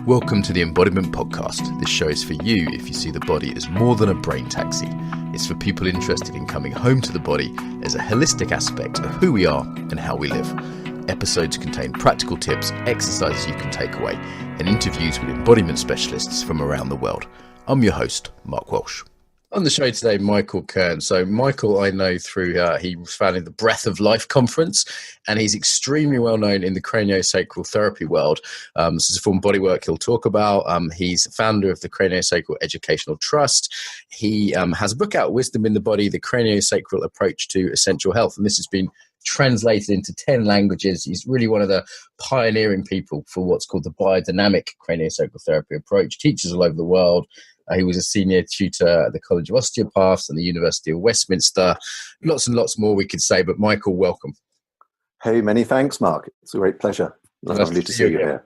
Welcome to the Embodiment Podcast. This show is for you if you see the body as more than a brain taxi. It's for people interested in coming home to the body as a holistic aspect of who we are and how we live. Episodes contain practical tips, exercises you can take away, and interviews with embodiment specialists from around the world. I'm your host, Mark Walsh. On the show today, Michael Kern. So Michael, I know through, he was founding the Breath of Life conference, and he's extremely well known in the craniosacral therapy world. This is a form of bodywork he'll talk about. He's founder of the Craniosacral Educational Trust. He has a book out, Wisdom in the Body, the Craniosacral Approach to Essential Health. And this has been translated into 10 languages. He's really one of the pioneering people for what's called the Biodynamic Craniosacral Therapy approach. Teaches all over the world. He was a senior tutor at the College of Osteopaths and the University of Westminster. Lots and lots more we could say, but Michael, welcome. Hey, many thanks, Mark. It's a great pleasure. Lovely to see you here.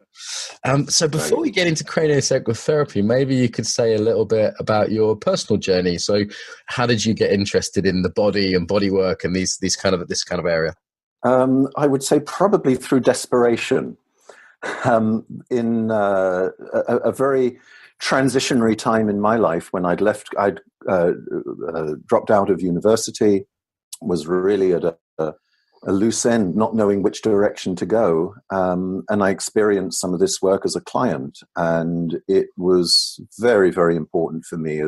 So before we get into craniosacral therapy, maybe you could say a little bit about your personal journey. So how did you get interested in the body and bodywork and this kind of area? I would say probably through desperation. In a very transitionary time in my life when I'd dropped out of university, was really at a loose end, not knowing which direction to go. And I experienced some of this work as a client, and it was very, very important for me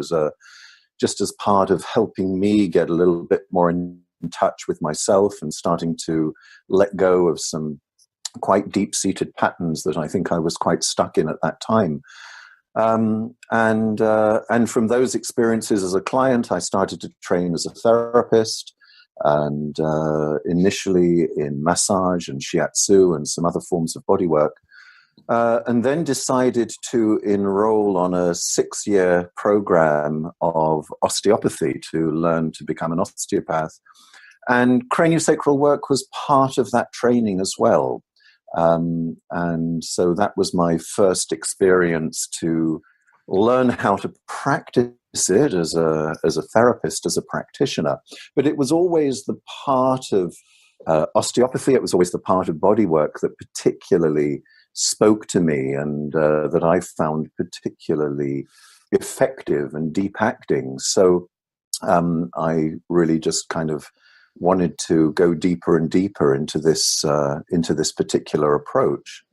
just as part of helping me get a little bit more in touch with myself and starting to let go of some quite deep-seated patterns that I think I was quite stuck in at that time. And from those experiences as a client, I started to train as a therapist, and initially in massage and shiatsu and some other forms of bodywork, and then decided to enroll on a 6-year program of osteopathy to learn to become an osteopath. And craniosacral work was part of that training as well. And so that was my first experience to learn how to practice it as a therapist, as a practitioner. But it was always the part of osteopathy, it was always the part of bodywork that particularly spoke to me and that I found particularly effective and deep acting. So I really just kind of wanted to go deeper and deeper into this particular approach,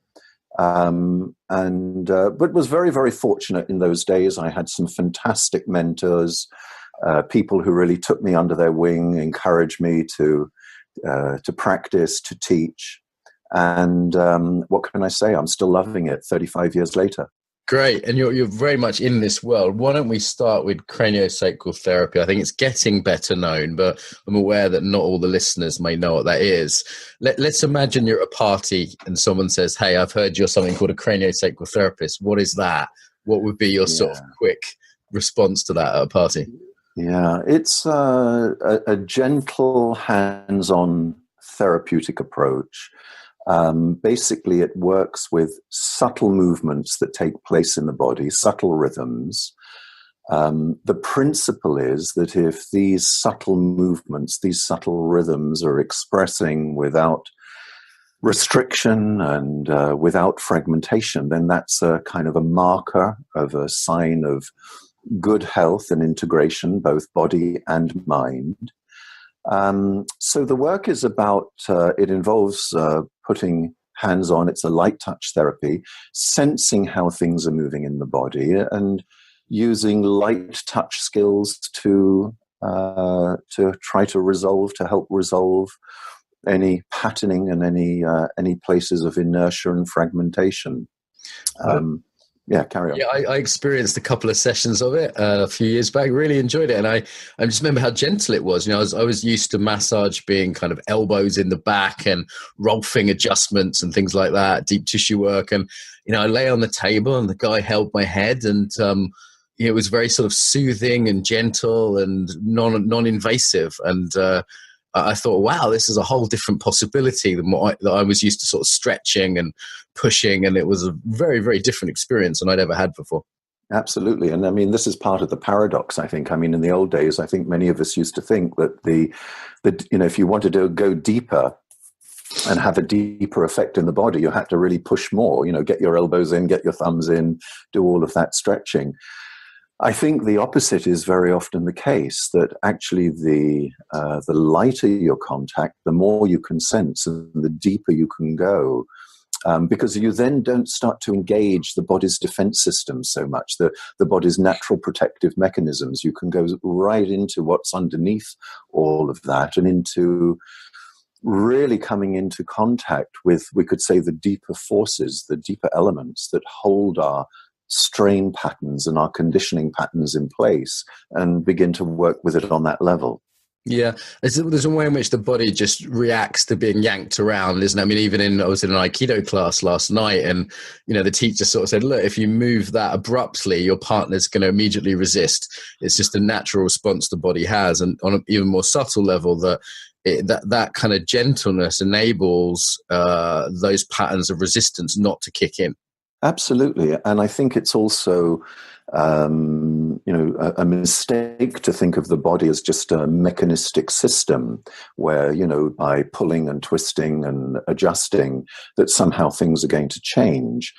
but was very, very fortunate in those days. I had some fantastic mentors, people who really took me under their wing, encouraged me to practice, to teach, and what can I say? I'm still loving it 35 years later. Great. And you're very much in this world. Why don't we start with craniosacral therapy? I think it's getting better known, but I'm aware that not all the listeners may know what that is. Let's imagine you're at a party and someone says, hey, I've heard you're something called a craniosacral therapist. What is that? What would be your sort of quick response to that at a party? Yeah, it's a gentle, hands-on therapeutic approach. Basically, it works with subtle movements that take place in the body, subtle rhythms. The principle is that if these subtle movements, these subtle rhythms are expressing without restriction and without fragmentation, then that's a kind of a marker of a sign of good health and integration, both body and mind. So the work is about, it involves putting hands on, it's a light touch therapy, sensing how things are moving in the body and using light touch skills to try to help resolve any patterning and any places of inertia and fragmentation. Yeah, carry on. Yeah, I experienced a couple of sessions of it a few years back. Really enjoyed it, and I just remember how gentle it was. You know, I was used to massage being kind of elbows in the back and rolfing adjustments and things like that, deep tissue work. And I lay on the table, and the guy held my head, and it was very sort of soothing and gentle and non-invasive. And I thought, wow, this is a whole different possibility than that I was used to sort of stretching and pushing, and it was a very, very different experience than I'd ever had before. Absolutely. And I mean, this is part of the paradox, I think. I mean, in the old days, I think many of us used to think that if you wanted to go deeper, and have a deeper effect in the body, you have to really push more, get your elbows in, get your thumbs in, do all of that stretching. I think the opposite is very often the case, that actually the lighter your contact, the more you can sense and the deeper you can go. Because you then don't start to engage the body's defense system so much, the body's natural protective mechanisms. You can go right into what's underneath all of that and into really coming into contact with, we could say, the deeper forces, the deeper elements that hold our strain patterns and our conditioning patterns in place, and begin to work with it on that level. Yeah, there's a way in which the body just reacts to being yanked around, isn't it? I mean, I was in an Aikido class last night, and the teacher sort of said, look, if you move that abruptly, your partner's going to immediately resist. It's just a natural response the body has. And on an even more subtle level, that kind of gentleness enables those patterns of resistance not to kick in. Absolutely. And I think it's also a mistake to think of the body as just a mechanistic system where, by pulling and twisting and adjusting, that somehow things are going to change.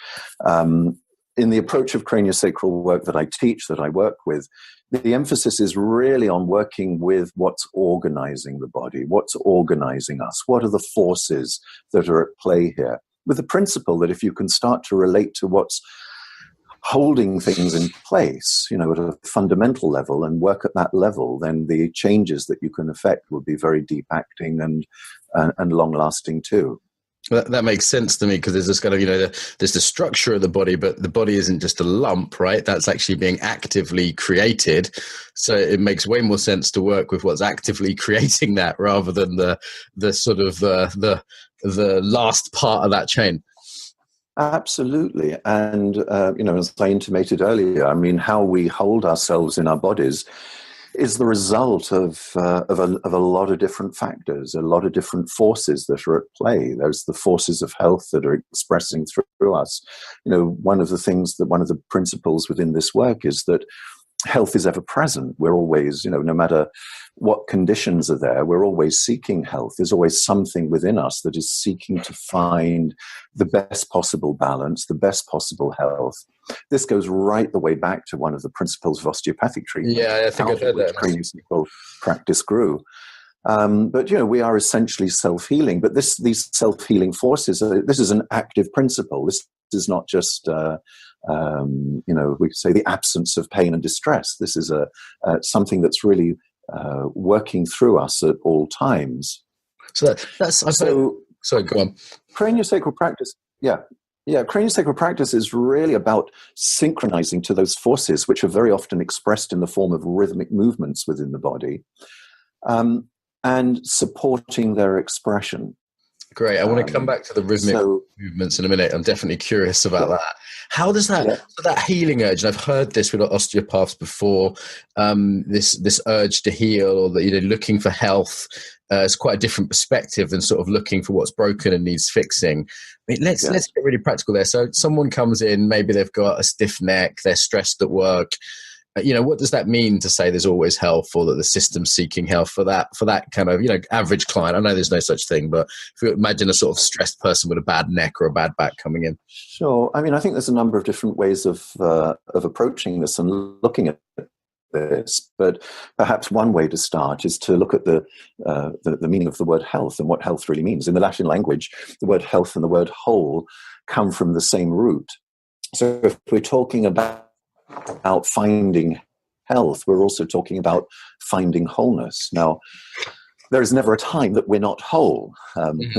In the approach of craniosacral work that I teach, that I work with, the emphasis is really on working with what's organizing the body, what's organizing us, what are the forces that are at play here, with the principle that if you can start to relate to what's holding things in place, at a fundamental level, and work at that level, then the changes that you can affect will be very deep acting and long lasting too. That makes sense to me, because there's this kind of, there's the structure of the body, but the body isn't just a lump, right? That's actually being actively created. So it makes way more sense to work with what's actively creating that, rather than the sort of the last part of that chain. Absolutely. And, as I intimated earlier, I mean, how we hold ourselves in our bodies is the result of a lot of different factors, a lot of different forces that are at play. There's the forces of health that are expressing through us. One of the principles within this work is that health is ever present. We're always, no matter what conditions are there, we're always seeking health. There's always something within us that is seeking to find the best possible balance, the best possible health. This goes right the way back to one of the principles of osteopathic treatment. Yeah, I think I've heard that. Craniosacral practice grew. But, we are essentially self-healing. But these self-healing forces, this is an active principle. This is not just, we could say, the absence of pain and distress. This is something that's really working through us at all times. So sorry, go on. Craniosacral practice, craniosacral practice is really about synchronizing to those forces, which are very often expressed in the form of rhythmic movements within the body, and supporting their expression. Great. I want to come back to the rhythmic movements in a minute. I'm definitely curious about that. How does that healing urge, and I've heard this with osteopaths before, this urge to heal, or that looking for health, is quite a different perspective than sort of looking for what's broken and needs fixing. I mean, let's get really practical there. So someone comes in, maybe they've got a stiff neck, they're stressed at work. What does that mean to say there's always health, or that the system's seeking health for that kind of, average client? I know there's no such thing, but if you imagine a sort of stressed person with a bad neck or a bad back coming in. Sure. I mean, I think there's a number of different ways of approaching this and looking at this, but perhaps one way to start is to look at the meaning of the word health and what health really means. In the Latin language, the word health and the word whole come from the same root. So if we're talking about finding health, we're also talking about finding wholeness. Now, there is never a time that we're not whole.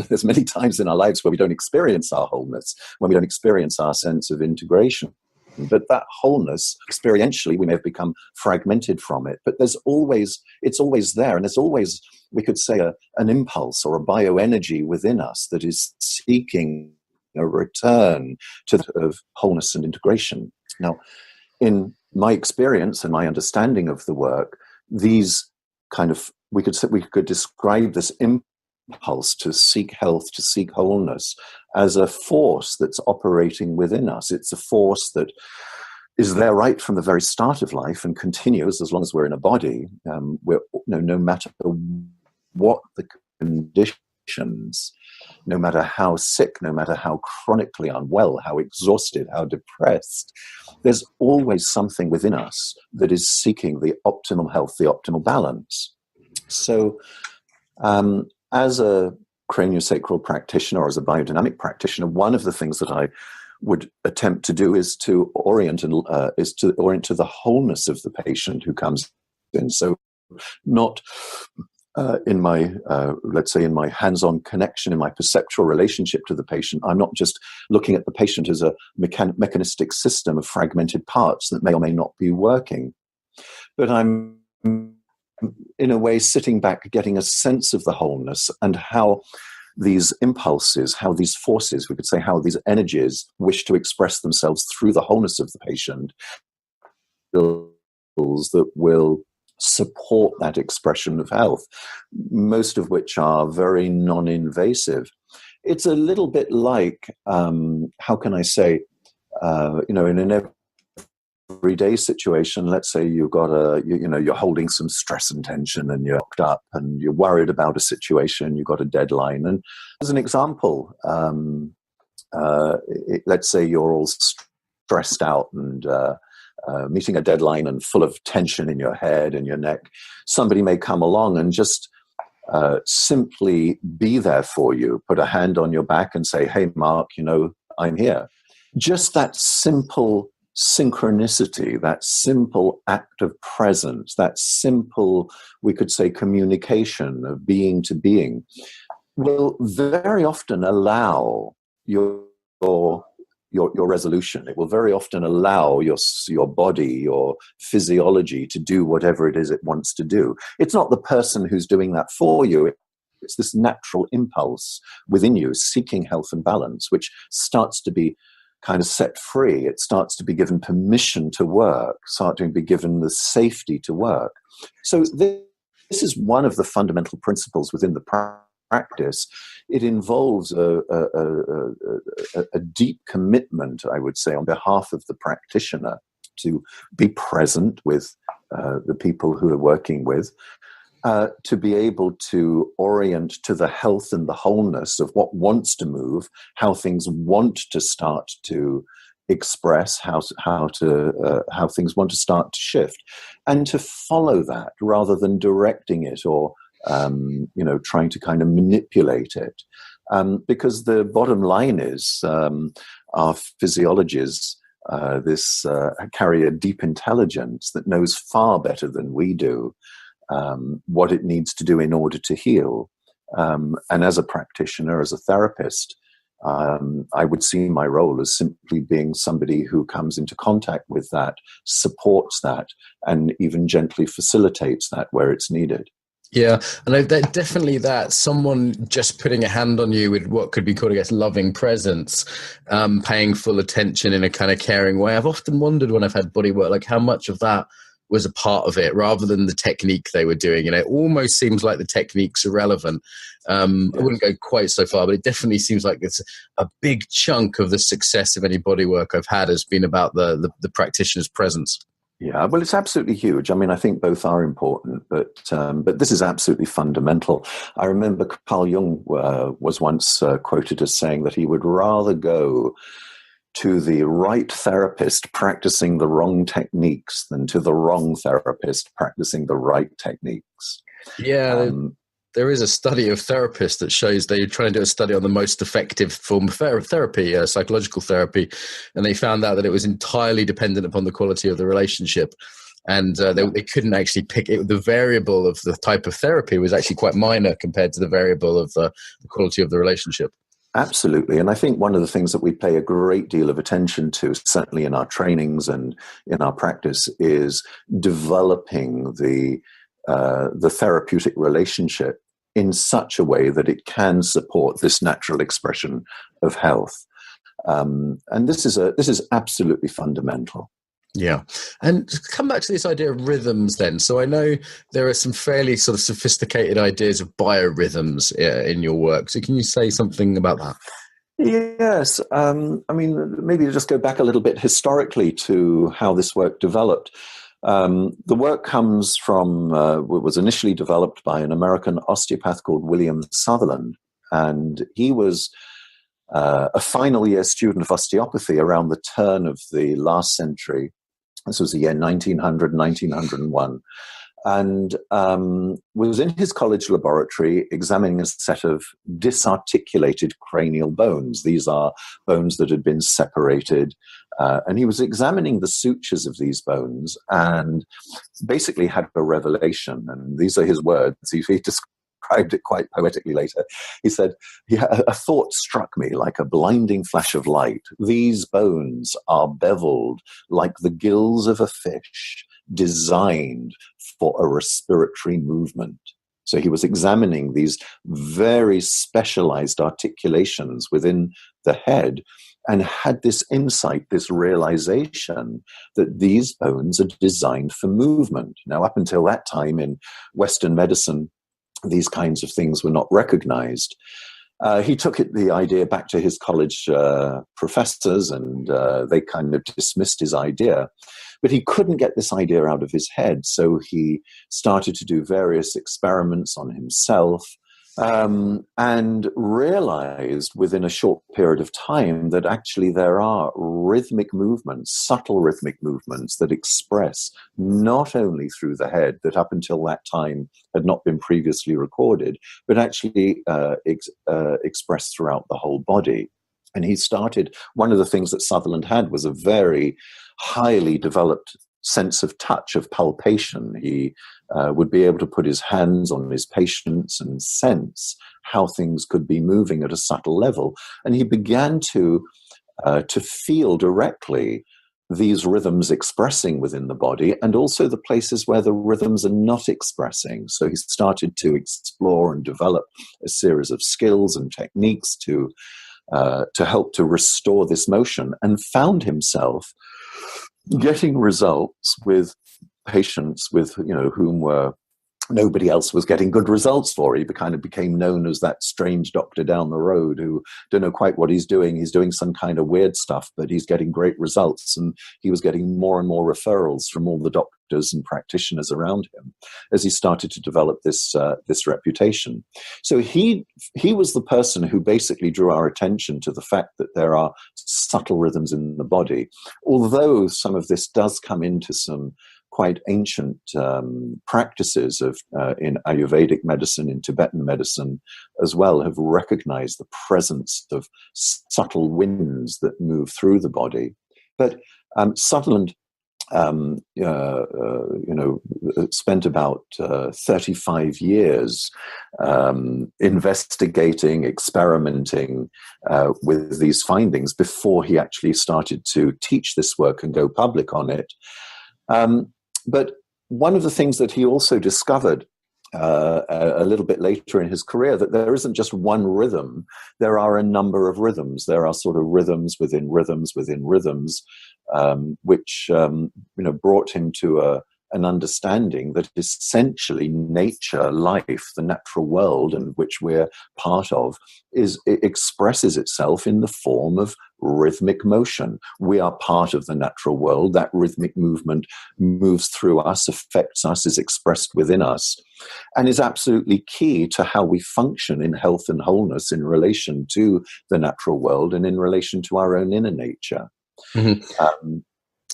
There's many times in our lives where we don't experience our wholeness, when we don't experience our sense of integration. But that wholeness, experientially, we may have become fragmented from it. But it's always there. And there's always, we could say, an impulse or a bioenergy within us that is seeking a return of wholeness and integration. Now, in my experience and my understanding of the work, these kind of, we could describe this impulse to seek health, to seek wholeness, as a force that's operating within us. It's a force that is there right from the very start of life and continues as long as we're in a body. No matter what the conditions, no matter how sick, no matter how chronically unwell, how exhausted, how depressed, there's always something within us that is seeking the optimal health, the optimal balance. So as a craniosacral practitioner or as a biodynamic practitioner, one of the things that I would attempt to do is to orient to the wholeness of the patient who comes in. So not in my, let's say, in my hands-on connection, in my perceptual relationship to the patient, I'm not just looking at the patient as a mechanistic system of fragmented parts that may or may not be working, but I'm in a way sitting back, getting a sense of the wholeness and how these impulses, how these forces, we could say how these energies wish to express themselves through the wholeness of the patient, that will support that expression of health, most of which are very non-invasive. It's a little bit like, how can I say, in an everyday situation, let's say you've got you're holding some stress and tension and you're locked up and you're worried about a situation, you've got a deadline. And as an example, let's say you're all stressed out and meeting a deadline and full of tension in your head and your neck. Somebody may come along and just simply be there for you, put a hand on your back and say, "Hey, Mark, I'm here." Just that simple synchronicity, that simple act of presence, that simple, we could say, communication of being to being will very often allow your resolution. It will very often allow your body, your physiology to do whatever it is it wants to do. It's not the person who's doing that for you. It's this natural impulse within you seeking health and balance, which starts to be kind of set free. It starts to be given permission to work, start to be given the safety to work. So this is one of the fundamental principles within the practice. It involves a deep commitment, I would say, on behalf of the practitioner to be present with the people who are working with, to be able to orient to the health and the wholeness of what wants to move, how things want to start to express, how things want to start to shift, and to follow that rather than directing it or trying to kind of manipulate it. Because the bottom line is our physiologies carry a deep intelligence that knows far better than we do what it needs to do in order to heal. And as a practitioner, as a therapist, I would see my role as simply being somebody who comes into contact with that, supports that, and even gently facilitates that where it's needed. Yeah, and definitely that someone just putting a hand on you with what could be called, I guess, loving presence, paying full attention in a kind of caring way. I've often wondered when I've had body work, like how much of that was a part of it rather than the technique they were doing. It almost seems like the technique's irrelevant. I wouldn't go quite so far, but it definitely seems like it's a big chunk of the success of any body work I've had has been about the practitioner's presence. Yeah, well, it's absolutely huge. I mean, I think both are important, but this is absolutely fundamental. I remember Carl Jung was once quoted as saying that he would rather go to the right therapist practicing the wrong techniques than to the wrong therapist practicing the right techniques. Yeah, there is a study of therapists that shows they're trying to do a study on the most effective form of therapy, psychological therapy, and they found out that it was entirely dependent upon the quality of the relationship. And they couldn't actually pick it. The variable of the type of therapy was actually quite minor compared to the variable of the quality of the relationship. Absolutely. And I think one of the things that we pay a great deal of attention to, certainly in our trainings and in our practice, is developing the therapeutic relationship in such a way that it can support this natural expression of health. And this is absolutely fundamental. Yeah. And come back to this idea of rhythms then. So I know there are some fairly sort of sophisticated ideas of biorhythms in your work. So can you say something about that? Yes. I mean, maybe to just go back a little bit historically to how this work developed. The work comes from, was initially developed by an American osteopath called William Sutherland. And he was a final year student of osteopathy around the turn of the last century. This was the year 1900, 1901. And was in his college laboratory examining a set of disarticulated cranial bones. These are bones that had been separated. And he was examining the sutures of these bones and basically had a revelation. And these are his words. He described it quite poetically later. He said, a thought struck me like a blinding flash of light. These bones are beveled like the gills of a fish, designed for a respiratory movement. So he was examining these very specialized articulations within the head and had this insight, this realization that these bones are designed for movement. Now, up until that time in Western medicine, these kinds of things were not recognized. He took the idea back to his college professors, and they kind of dismissed his idea. But he couldn't get this idea out of his head, so he started to do various experiments on himself, and realized within a short period of time that actually there are rhythmic movements, subtle rhythmic movements that express not only through the head, that up until that time had not been previously recorded, but actually expressed throughout the whole body. And he started, one of the things that Sutherland had was a very highly developed sense of touch, of palpation. He would be able to put his hands on his patients and sense how things could be moving at a subtle level. And he began to feel directly these rhythms expressing within the body, and also the places where the rhythms are not expressing. So he started to explore and develop a series of skills and techniques to help to restore this motion, and found himself getting results with patients with, whom nobody else was getting good results for. He kind of became known as that strange doctor down the road who don't know quite what he's doing. He's doing some kind of weird stuff, but he's getting great results. And he was getting more and more referrals from all the doctors and practitioners around him as he started to develop this reputation. So he was the person who basically drew our attention to the fact that there are subtle rhythms in the body, although some of this does come into some quite ancient practices of in Ayurvedic medicine, in Tibetan medicine as well, have recognized the presence of subtle winds that move through the body. But Sutherland, spent about 35 years investigating, experimenting with these findings before he actually started to teach this work and go public on it. But one of the things that he also discovered a little bit later in his career, that there isn't just one rhythm, there are a number of rhythms. There are sort of rhythms within rhythms within rhythms, which brought him to an understanding that essentially nature, life, the natural world in which we're part of, it expresses itself in the form of rhythmic motion. We are part of the natural world. That rhythmic movement moves through us, affects us, is expressed within us, and is absolutely key to how we function in health and wholeness in relation to the natural world and in relation to our own inner nature. Mm-hmm.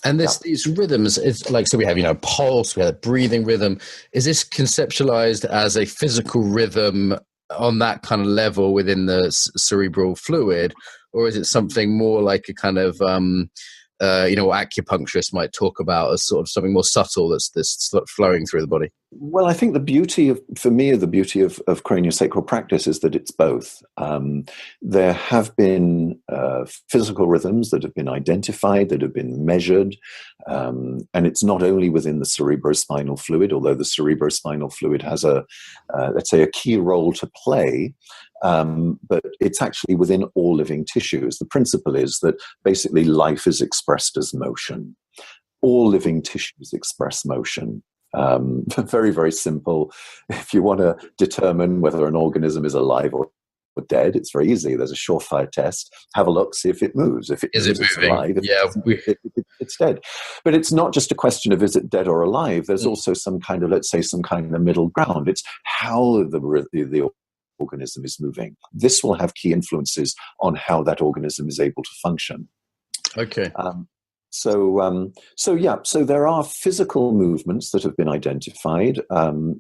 And these rhythms, it's like, so we have, pulse, we have breathing rhythm. Is this conceptualized as a physical rhythm on that kind of level within the cerebral fluid, or is it something more like a kind of, what acupuncturists might talk about as sort of something more subtle that's flowing through the body? Well, I think the beauty of craniosacral practice is that it's both. There have been physical rhythms that have been identified, that have been measured, and it's not only within the cerebrospinal fluid, although the cerebrospinal fluid has a key role to play. But it's actually within all living tissues. The principle is that basically life is expressed as motion. All living tissues express motion. Very, very simple. If you want to determine whether an organism is alive or dead, it's very easy. There's a surefire test. Have a look, see if it moves. If it moves, it's alive. It's dead. But it's not just a question of is it dead or alive. There's also some kind of, let's say, some kind of middle ground. It's how the organism is moving. This will have key influences on how that organism is able to function. Okay. So there are physical movements that have been identified.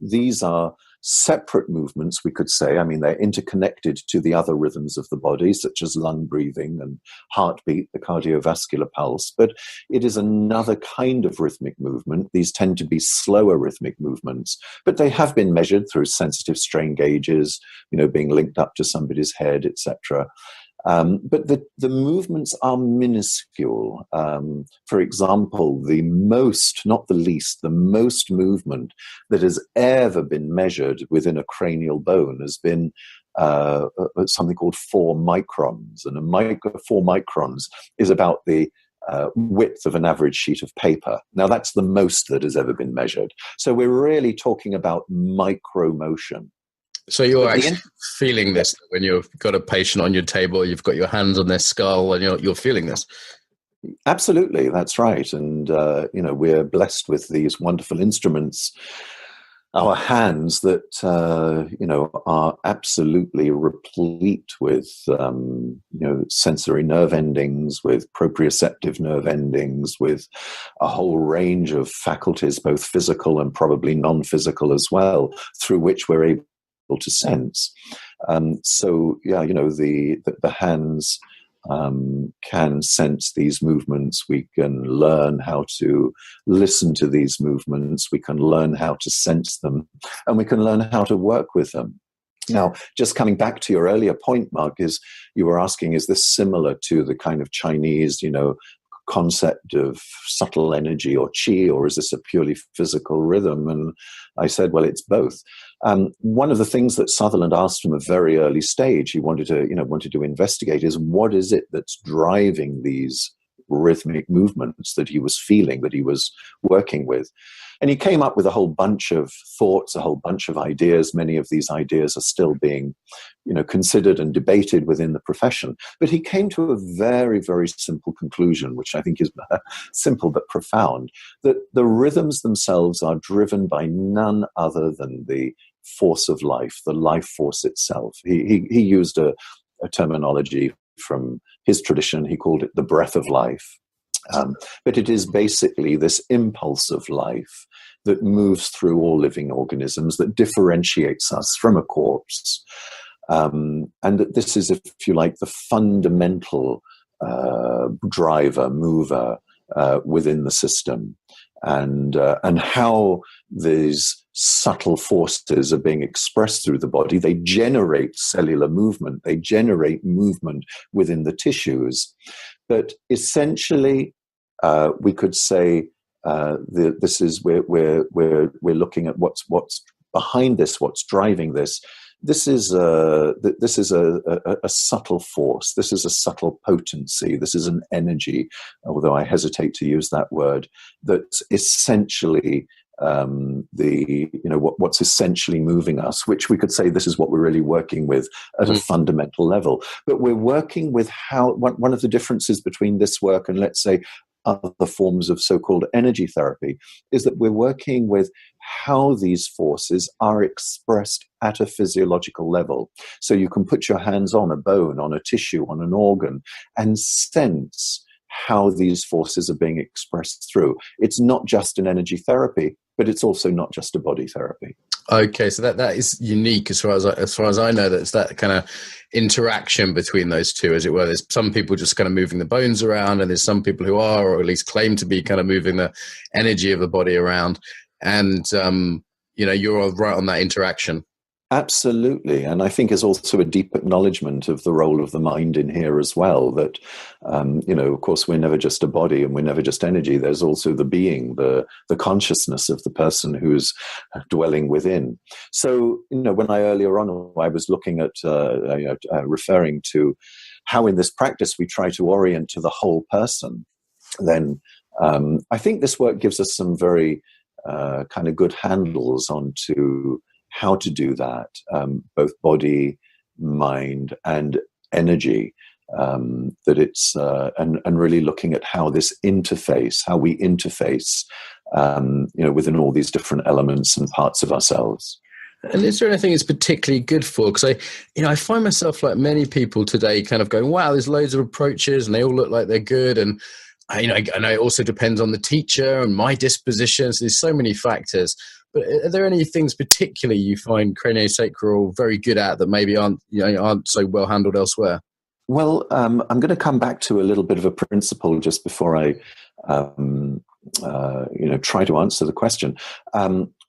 These are separate movements, we could say. I mean, they're interconnected to the other rhythms of the body, such as lung breathing and heartbeat, the cardiovascular pulse. But it is another kind of rhythmic movement. These tend to be slower rhythmic movements, but they have been measured through sensitive strain gauges, being linked up to somebody's head, etc. But the movements are minuscule. For example, the most, not the least, the most movement that has ever been measured within a cranial bone has been something called 4 microns. And 4 microns is about the width of an average sheet of paper. Now, that's the most that has ever been measured. So we're really talking about micro motion. So you're actually feeling this when you've got a patient on your table, you've got your hands on their skull, and you're feeling this. Absolutely, that's right. And we're blessed with these wonderful instruments, our hands that are absolutely replete with sensory nerve endings, with proprioceptive nerve endings, with a whole range of faculties, both physical and probably non-physical as well, through which we're able to sense. The hands can sense these movements. We can learn how to listen to these movements. We can learn how to sense them, and we can learn how to work with them. Now, just coming back to your earlier point, Mark, is you were asking, is this similar to the kind of Chinese, concept of subtle energy or qi, or is this a purely physical rhythm? And I said, well, it's both. One of the things that Sutherland asked from a very early stage, he wanted to investigate, is what is it that's driving these rhythmic movements that he was feeling, that he was working with. And he came up with a whole bunch of thoughts, a whole bunch of ideas. Many of these ideas are still being, considered and debated within the profession. But he came to a very, very simple conclusion, which I think is simple but profound, that the rhythms themselves are driven by none other than the force of life, the life force itself. He used a terminology from his tradition. He called it the breath of life. But it is basically this impulse of life that moves through all living organisms, that differentiates us from a corpse. And that this is, if you like, the fundamental driver, mover within the system. And how these subtle forces are being expressed through the body. They generate cellular movement. They generate movement within the tissues. But essentially, we could say this is we're looking at what's behind this, what's driving this. This is a subtle force. This is a subtle potency. This is an energy, although I hesitate to use that word. That's essentially what's essentially moving us, which we could say this is what we're really working with at a fundamental level. But we're working with one of the differences between this work and, let's say, other forms of so-called energy therapy is that we're working with how these forces are expressed at a physiological level. So you can put your hands on a bone, on a tissue, on an organ, and sense how these forces are being expressed through. It's not just an energy therapy, but it's also not just a body therapy. Okay, so that is unique as far as I know. That's that kind of interaction between those two, as it were. There's some people just kind of moving the bones around, and there's some people who are, or at least claim to be, kind of moving the energy of the body around. And you're right on that interaction. Absolutely. And I think is also a deep acknowledgement of the role of the mind in here as well, that, of course, we're never just a body and we're never just energy. There's also the being, the consciousness of the person who's dwelling within. So, when I earlier on, I was looking at, referring to how in this practice we try to orient to the whole person, then I think this work gives us some very kind of good handles onto how to do that, both body, mind, and energy. That it's and really looking at how this interface, how we interface, within all these different elements and parts of ourselves. And is there anything it's particularly good for? Because I find myself, like many people today, kind of going, wow, there's loads of approaches and they all look like they're good. And I know it also depends on the teacher and my dispositions. There's so many factors. But are there any things particularly you find craniosacral very good at that maybe aren't so well handled elsewhere? Well, I'm going to come back to a little bit of a principle just before I, try to answer the question.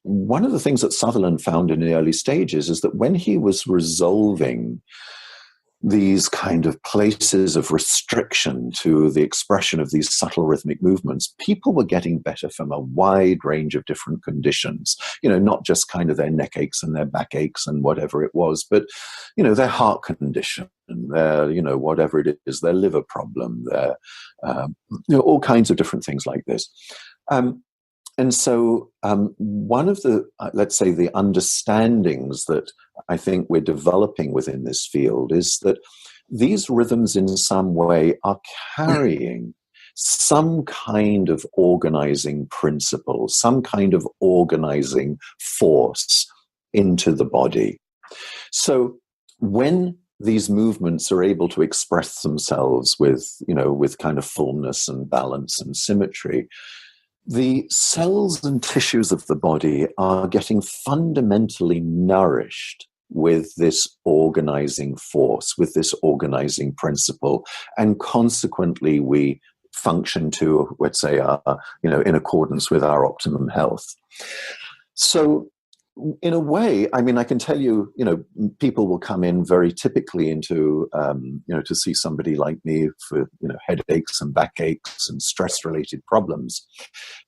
One of the things that Sutherland found in the early stages is that when he was resolving these kind of places of restriction to the expression of these subtle rhythmic movements, people were getting better from a wide range of different conditions, not just kind of their neck aches and their back aches and whatever it was, but, their heart condition, their, whatever it is, their liver problem, their, all kinds of different things like this. And so one of the, let's say, the understandings that I think we're developing within this field is that these rhythms in some way are carrying some kind of organizing principle, some kind of organizing force into the body. So when these movements are able to express themselves with kind of fullness and balance and symmetry, the cells and tissues of the body are getting fundamentally nourished with this organizing force, with this organizing principle, and consequently we function to, let's say, in accordance with our optimum health. So in a way, I can tell you, people will come in very typically into, to see somebody like me for, headaches and backaches and stress-related problems.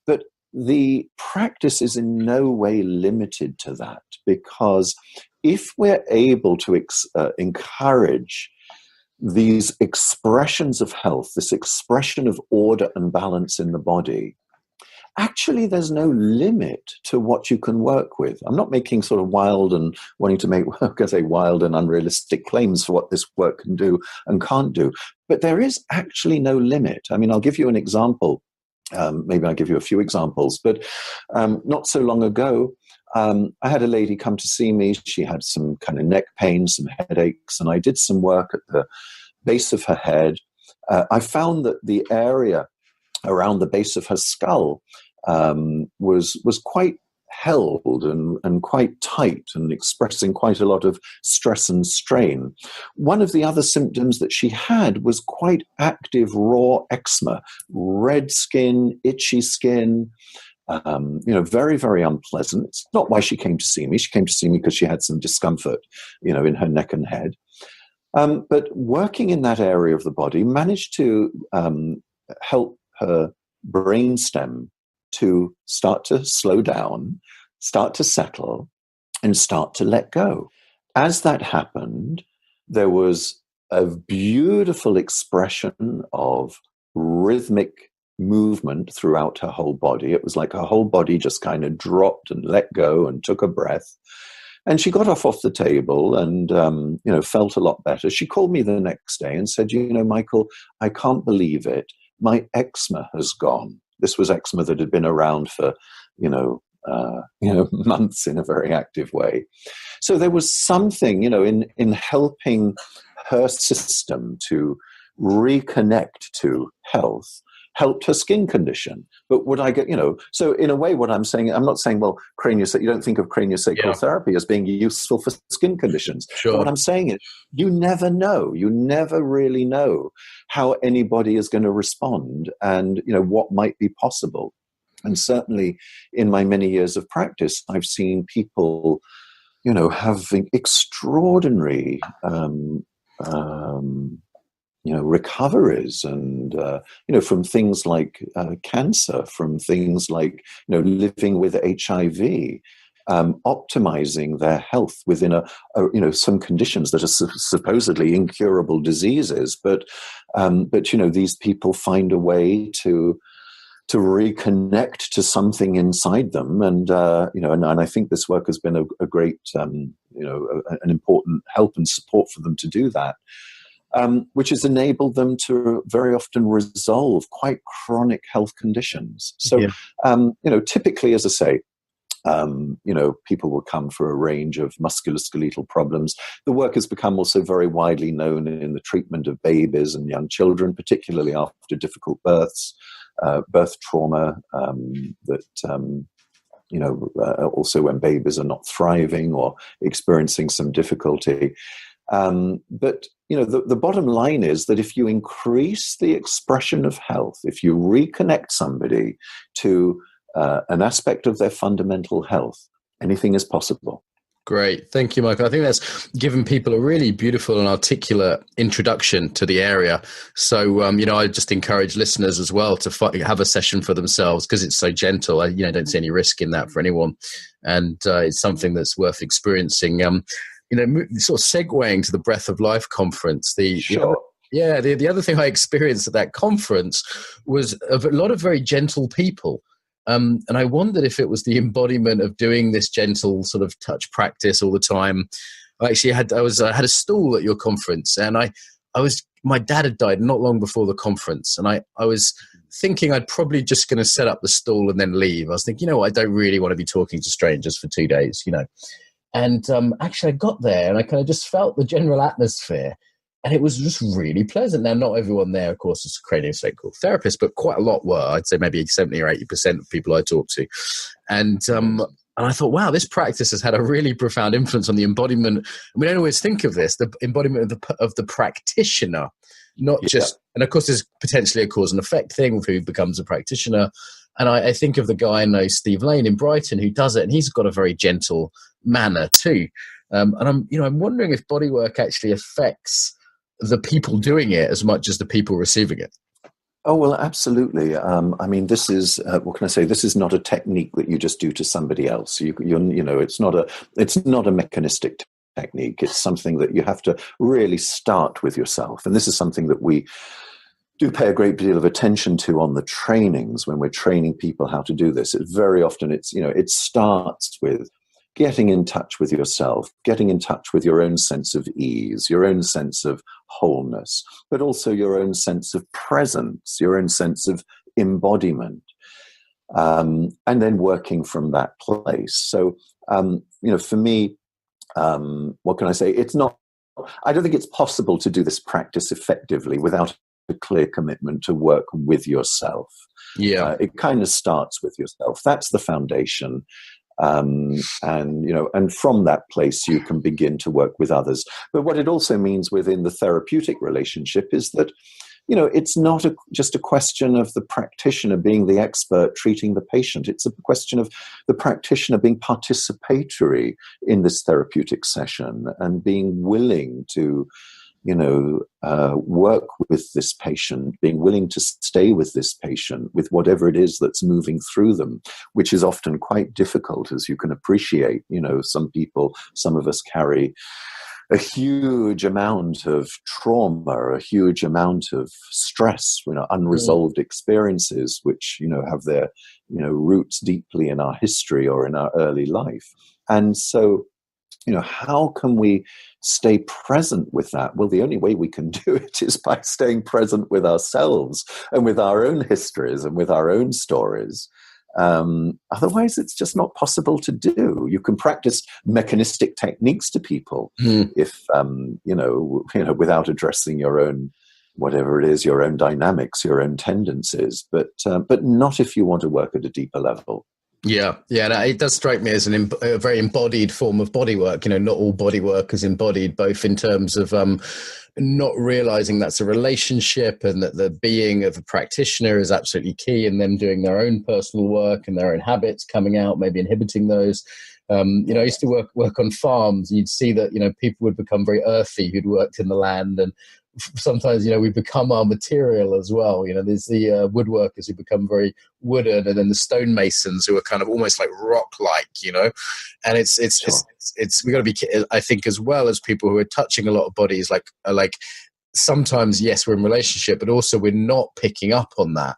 But the practice is in no way limited to that, because if we're able to encourage these expressions of health, this expression of order and balance in the body, actually, there's no limit to what you can work with. I'm not making sort of wild and wanting to make, wild and unrealistic claims for what this work can do and can't do. But there is actually no limit. I'll give you an example. Maybe I'll give you a few examples. But not so long ago, I had a lady come to see me. She had some kind of neck pain, some headaches, and I did some work at the base of her head. I found that the area around the base of her skull was quite held and quite tight and expressing quite a lot of stress and strain. One of the other symptoms that she had was quite active raw eczema, red skin, itchy skin, very, very unpleasant. It's not why she came to see me. She came to see me because she had some discomfort, in her neck and head. But working in that area of the body managed to help her brainstem to start to slow down, start to settle, and start to let go. As that happened, there was a beautiful expression of rhythmic movement throughout her whole body. It was like her whole body just kind of dropped and let go and took a breath. And she got off the table and, felt a lot better. She called me the next day and said, Michael, I can't believe it. My eczema has gone. This was eczema that had been around for, months in a very active way. So there was something, in helping her system to reconnect to health, helped her skin condition. But would I get, so in a way what I'm saying, I'm not saying, well, you don't think of craniosacral therapy as being useful for skin conditions. Sure. But what I'm saying is you never know. You never really know how anybody is going to respond and, what might be possible. And certainly in my many years of practice, I've seen people, having extraordinary recoveries and, from things like cancer, from things like, living with HIV, optimizing their health within some conditions that are supposedly incurable diseases. But these people find a way to reconnect to something inside them. And, and I think this work has been a great, an important help and support for them to do that. Which has enabled them to very often resolve quite chronic health conditions. So, typically, as I say, People will come for a range of musculoskeletal problems. The work has become also very widely known in the treatment of babies and young children, particularly after difficult births, birth trauma, also when babies are not thriving or experiencing some difficulty. But the bottom line is that if you increase the expression of health, if you reconnect somebody to an aspect of their fundamental health, anything is possible. Great. Thank you, Michael. I think that's given people a really beautiful and articulate introduction to the area. So, I just encourage listeners as well to have a session for themselves because it's so gentle. I, don't see any risk in that for anyone. And it's something that's worth experiencing. Sort of segueing to the Breath of Life conference. The other thing I experienced at that conference was a lot of very gentle people. And I wondered if it was the embodiment of doing this gentle sort of touch practice all the time. I had a stall at your conference, and my dad had died not long before the conference, and I was thinking I'd probably just going to set up the stall and then leave. I was thinking, I don't really want to be talking to strangers for 2 days, And actually, I got there, and I kind of just felt the general atmosphere. And it was just really pleasant. Now, not everyone there, of course, is a craniosacral therapist, but quite a lot were. I'd say maybe 70 or 80% of people I talked to. And I thought, wow, this practice has had a really profound influence on the embodiment. We don't always think of this, the embodiment of the practitioner, not just, and of course, there's potentially a cause and effect thing with who becomes a practitioner. And I think of the guy I know, Steve Lane in Brighton, who does it, and he's got a very gentle manner too. And I'm wondering if bodywork actually affects the people doing it as much as the people receiving it. Oh, well, absolutely. This is, what can I say? This is not a technique that you just do to somebody else. It's not a mechanistic technique. It's something that you have to really start with yourself. And this is something that we do pay a great deal of attention to on the trainings when we're training people how to do this. Very often it starts with getting in touch with yourself, getting in touch with your own sense of ease, your own sense of wholeness, but also your own sense of presence, your own sense of embodiment, and then working from that place. So, for me, what can I say? I don't think it's possible to do this practice effectively without a clear commitment to work with yourself. Yeah. It kind of starts with yourself. That's the foundation. And from that place, you can begin to work with others. But what it also means within the therapeutic relationship is that, it's not just a question of the practitioner being the expert treating the patient. It's a question of the practitioner being participatory in this therapeutic session and being willing to work with this patient, being willing to stay with this patient with whatever it is that's moving through them, which is often quite difficult, as you can appreciate. Some of us carry a huge amount of trauma, a huge amount of stress, unresolved experiences, which, have their, roots deeply in our history or in our early life. And so, how can we stay present with that? Well, the only way we can do it is by staying present with ourselves and with our own histories and with our own stories. Otherwise, it's just not possible to do. You can practice mechanistic techniques to people if, without addressing your own, whatever it is, your own dynamics, your own tendencies, but not if you want to work at a deeper level. Yeah, it does strike me as a very embodied form of bodywork. Not all bodywork is embodied, both in terms of not realizing that's a relationship and that the being of a practitioner is absolutely key, and them doing their own personal work and their own habits coming out, maybe inhibiting those. I used to work on farms. You'd see that, people would become very earthy who'd worked in the land, and sometimes, we become our material as well. There's the woodworkers who become very wooden, and then the stonemasons who are kind of almost like rock-like, and it's we got to be, I think, as well as people who are touching a lot of bodies, like sometimes, yes, we're in relationship, but also we're not picking up on that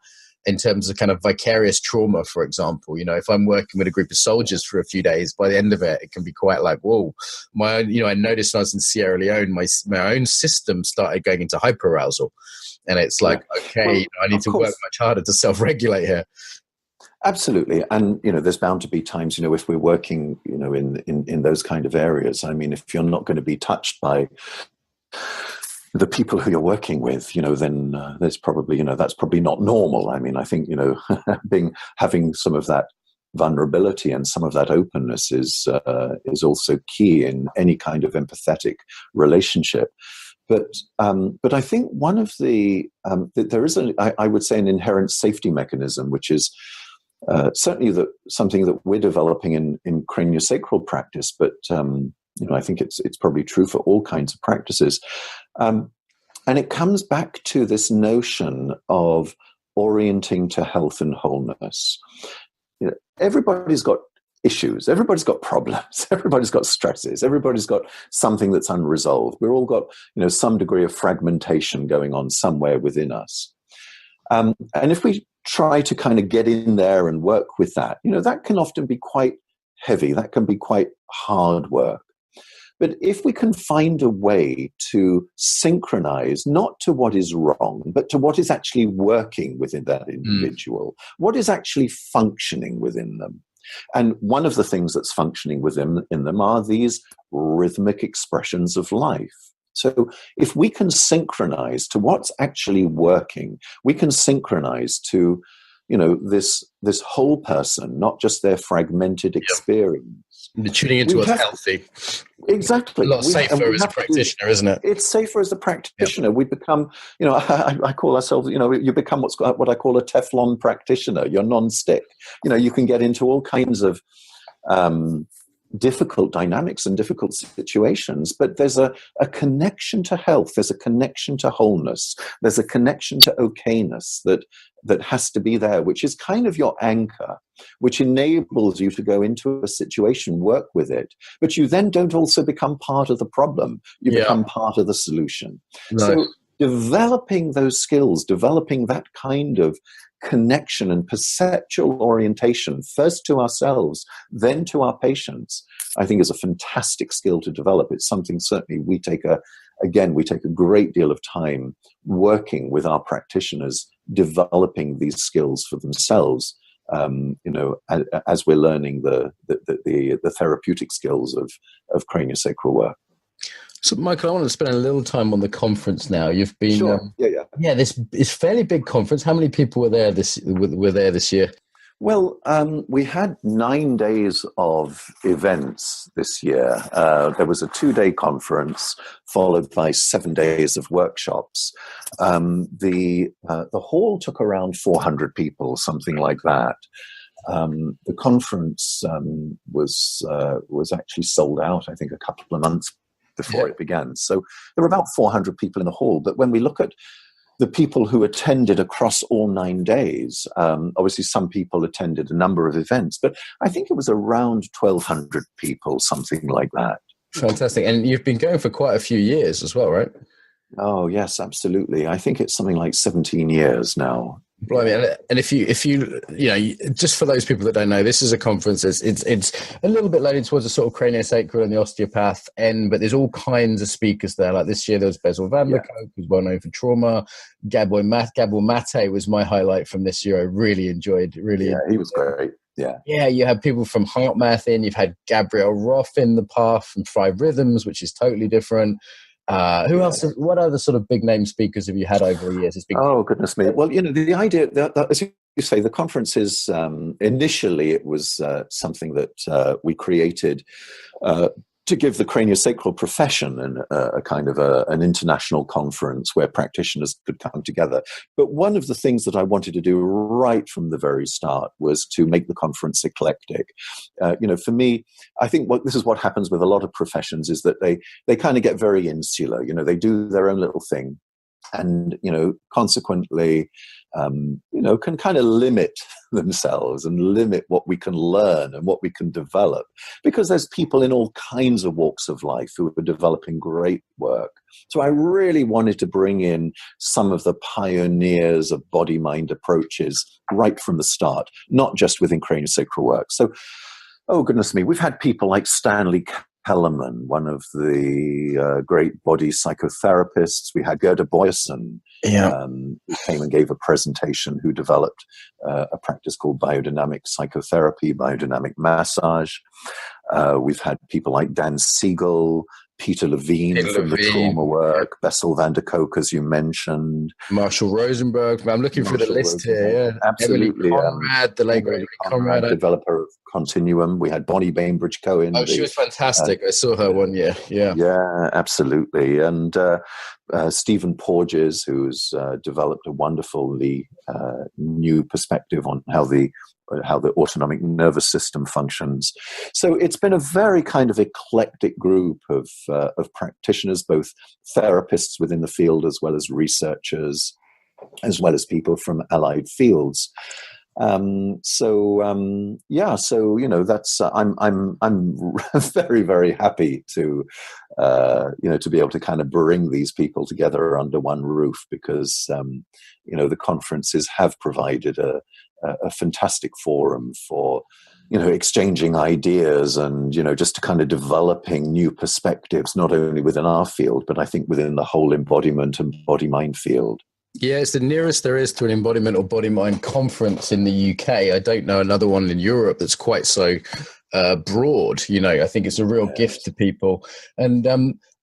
in terms of kind of vicarious trauma, for example. If I'm working with a group of soldiers for a few days, by the end of it, it can be quite like, whoa, I noticed when I was in Sierra Leone, my own system started going into hyperarousal. And it's like, okay, I need to work much harder to self-regulate here. Absolutely. And, there's bound to be times, if we're working, in those kind of areas. I mean, if you're not going to be touched by the people who you're working with, then there's probably, that's probably not normal. I mean, I think, having some of that vulnerability and some of that openness is also key in any kind of empathetic relationship. But I think one of there is I would say an inherent safety mechanism, which is certainly something that we're developing in craniosacral practice, but I think it's probably true for all kinds of practices, and it comes back to this notion of orienting to health and wholeness. Everybody's got issues, everybody's got problems, everybody's got stresses, everybody's got something that's unresolved. We've all got some degree of fragmentation going on somewhere within us, and if we try to kind of get in there and work with that, that can often be quite heavy, that can be quite hard work. But if we can find a way to synchronize, not to what is wrong, but to what is actually working within that individual, what is actually functioning within them. And one of the things that's functioning in them are these rhythmic expressions of life. So if we can synchronize to what's actually working, we can synchronize to, this whole person, not just their fragmented experience. Tuning into what's healthy. Exactly. A lot safer as a practitioner, isn't it? It's safer as a practitioner. Yep. We become, I call ourselves, you become what I call a Teflon practitioner. You're non-stick. You can get into all kinds of difficult dynamics and difficult situations, but there's a connection to health. There's a connection to wholeness. There's a connection to okayness that has to be there, which is kind of your anchor, which enables you to go into a situation, work with it, but you then don't also become part of the problem. You become part of the solution. Nice. So developing those skills, developing that kind of connection and perceptual orientation, first to ourselves, then to our patients, I think is a fantastic skill to develop. It's something certainly we take a great deal of time working with our practitioners, developing these skills for themselves, as we're learning the therapeutic skills of craniosacral work. So, Michael, I want to spend a little time on the conference now. You've been, sure. This is fairly big conference. How many people were there this year? Well, we had 9 days of events this year. There was a 2-day conference followed by 7 days of workshops. The hall took around 400 people, something like that. The conference was actually sold out, I think, a couple of months before it began. So there were about 400 people in the hall. But when we look at the people who attended across all 9 days, obviously some people attended a number of events, but I think it was around 1,200 people, something like that. Fantastic. And you've been going for quite a few years as well, right? Oh, yes, absolutely. I think it's something like 17 years now. Blimey. And if you just for those people that don't know, this is a conference. It's a little bit loaded towards the sort of craniosacral and the osteopath end, but there's all kinds of speakers there. Like this year, there was Bezel Van der Kolk, who's well known for trauma. Gabor Mate was my highlight from this year. I really enjoyed. He was great. Yeah, you have people from HeartMath in. You've had Gabrielle Roth in the past from We'Re, which is totally different. Who else? What other sort of big name speakers have you had over the years? Oh, goodness me. Well, the idea that, as you say, the conference is initially it was something that we created to give the craniosacral profession a kind of an international conference where practitioners could come together. But one of the things that I wanted to do right from the very start was to make the conference eclectic. For me, I think this is what happens with a lot of professions is that they kind of get very insular. They do their own little thing. And, consequently, can kind of limit themselves and limit what we can learn and what we can develop, because there's people in all kinds of walks of life who are developing great work. So I really wanted to bring in some of the pioneers of body-mind approaches right from the start, not just within craniosacral work. So, oh, goodness me, we've had people like Stanley Hellerman, one of the great body psychotherapists. We had Gerda Boyson, who came and gave a presentation, who developed a practice called Biodynamic Psychotherapy, Biodynamic Massage. We've had people like Dan Siegel, Peter Levine from the trauma work, Bessel van der Kolk, as you mentioned. Marshall Rosenberg. I'm looking through the list here. Absolutely. Emily Conrad, the late Emily Conrad, developer of Continuum. We had Bonnie Bainbridge-Cohen. Oh, she was fantastic. I saw her one year. Yeah. Yeah, absolutely. And Stephen Porges, who's developed a wonderfully new perspective on how the autonomic nervous system functions. So it's been a very kind of eclectic group of practitioners, both therapists within the field as well as researchers, as well as people from allied fields. So that's I'm very, very happy to to be able to kind of bring these people together under one roof, because the conferences have provided a fantastic forum for exchanging ideas and just to kind of developing new perspectives, not only within our field, but I think within the whole embodiment and body-mind field. Yeah, it's the nearest there is to an embodiment or body-mind conference in the UK. I don't know another one in Europe that's quite so broad. I think it's a real gift to people, and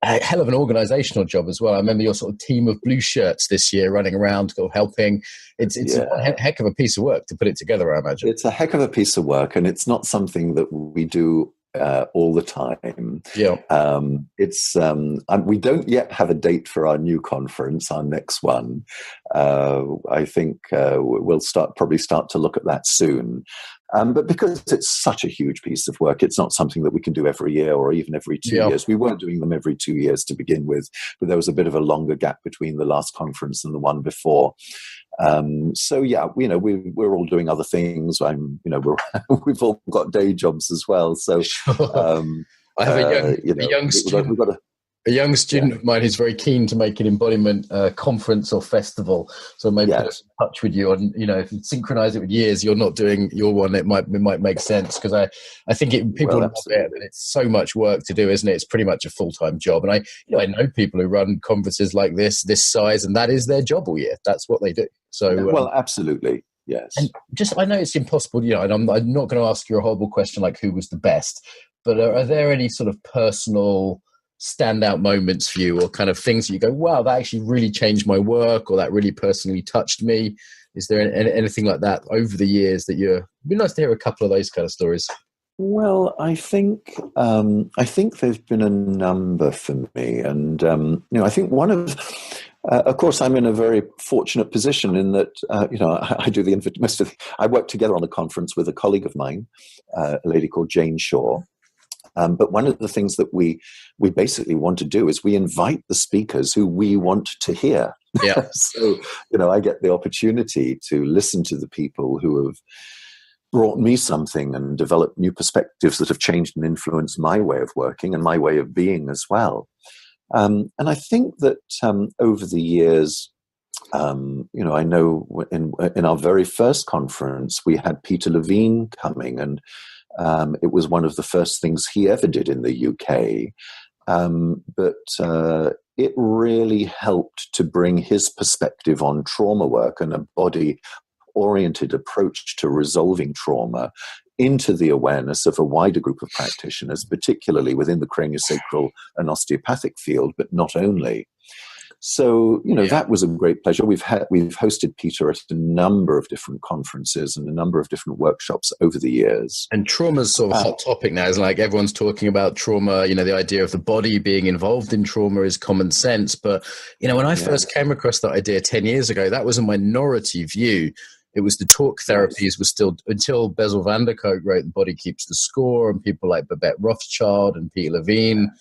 a hell of an organizational job as well. I remember your sort of team of blue shirts this year running around helping. It's a heck of a piece of work to put it together, I imagine. It's a heck of a piece of work, and it's not something that we do all the time. Yeah. We don't yet have a date for our new conference, our next one. I think we'll probably start to look at that soon. But because it's such a huge piece of work, it's not something that we can do every year or even every 2 years. We weren't doing them every 2 years to begin with, but there was a bit of a longer gap between the last conference and the one before. We're all doing other things. We've all got day jobs as well. So I have a young student. A young student of mine who's very keen to make an embodiment conference or festival. So maybe put us in touch with you on, if you synchronize it with years, you're not doing your one, it might make sense, because I think people love it, but it's so much work to do, isn't it? It's pretty much a full-time job. And I know people who run conferences like this size, and that is their job all year. That's what they do. So absolutely. Yes. And I know it's impossible, and I'm not going to ask you a horrible question like who was the best, but are there any sort of personal standout moments for you, or kind of things that you go, wow, that actually really changed my work, or that really personally touched me? Is there anything like that over the years that it'd be nice to hear a couple of those kind of stories? Well, I think there's been a number for me, and I think one of course, I'm in a very fortunate position in that I do I work together on the conference with a colleague of mine, a lady called Jane Shaw. But one of the things that we basically want to do is we invite the speakers who we want to hear. Yeah. So, I get the opportunity to listen to the people who have brought me something and developed new perspectives that have changed and influenced my way of working and my way of being as well. And I think that over the years, I know in our very first conference, we had Peter Levine coming, and it was one of the first things he ever did in the UK. But it really helped to bring his perspective on trauma work and a body-oriented approach to resolving trauma into the awareness of a wider group of practitioners, particularly within the craniosacral and osteopathic field, but not only. So, that was a great pleasure. We've hosted Peter at a number of different conferences and a number of different workshops over the years. And trauma's sort of a hot topic now. It's like everyone's talking about trauma. The idea of the body being involved in trauma is common sense. But, when I first came across that idea 10 years ago, that was a minority view. It was the talk therapies was still, until Bessel van der Kolk wrote The Body Keeps the Score, and people like Babette Rothschild and Peter Levine.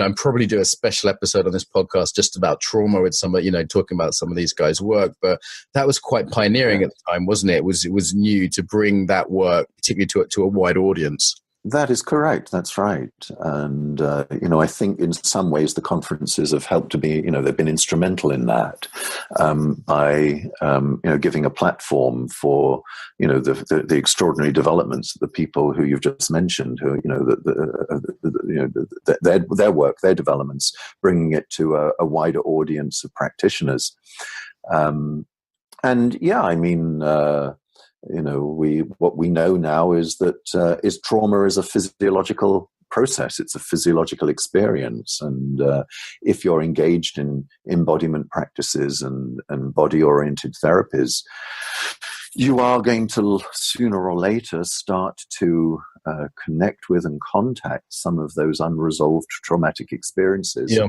I'm probably do a special episode on this podcast just about trauma with some, talking about some of these guys' work. But that was quite pioneering at the time, wasn't it? It was new to bring that work, particularly to a wide audience. That is correct. That's right. And, I think in some ways the conferences have helped to be, they've been instrumental in that, by, giving a platform for, the extraordinary developments of the people who you've just mentioned, who, their work, their developments, bringing it to a wider audience of practitioners. What we know now is that is trauma is a physiological process. It's a physiological experience, and if you're engaged in embodiment practices and body-oriented therapies, you are going to sooner or later start to connect with and contact some of those unresolved traumatic experiences. Yeah.